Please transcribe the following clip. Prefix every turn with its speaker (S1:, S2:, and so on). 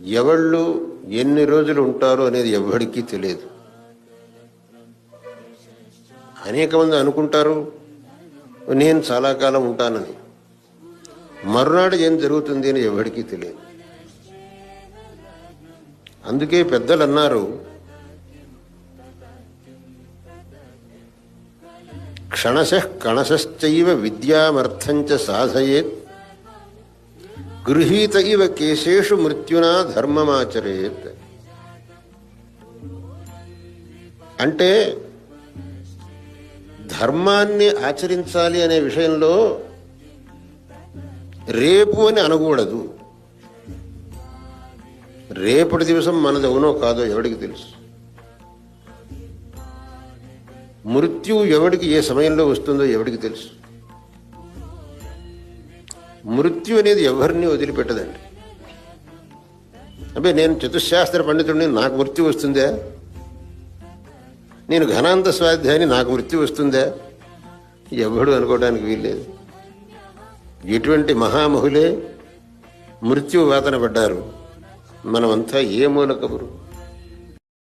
S1: ఎవళ్ళు ఎన్ని రోజులు ఉంటారో అనేది ఎవరికీ తెలియదు. అనేక మంది అనుకుంటారు నేను చాలా కాలం ఉంటానని. మరునాడు ఏం జరుగుతుంది అని ఎవరికీ తెలియదు. అందుకే పెద్దలు అన్నారు, క్షణశః కణశశ్చైవ విద్యామర్థంచ సాధయేత్ గృహీత ఇవ కేశేషు మృత్యునా ధర్మమాచరేత్. అంటే ధర్మాన్ని ఆచరించాలి అనే విషయంలో రేపు అని అనకూడదు. రేపటి దివసం మనది అవునో కాదో ఎవడికి తెలుసు. మృత్యువు ఎవడికి ఏ సమయంలో వస్తుందో ఎవడికి తెలుసు. మృత్యు అనేది ఎవరిని వదిలిపెట్టదండి. అబ్బే నేను చతుశాస్త్ర పండితుడిని, నాకు మృత్యు వస్తుందా? నేను ఘనాంత స్వాధ్యాయాన్ని, నాకు మృత్యు వస్తుందా? ఎవడు అనుకోవడానికి వీల్లేదు. ఇటువంటి మహామహులే మృత్యు వాతన పడ్డారు. మనమంతా ఏ మూల కబురు.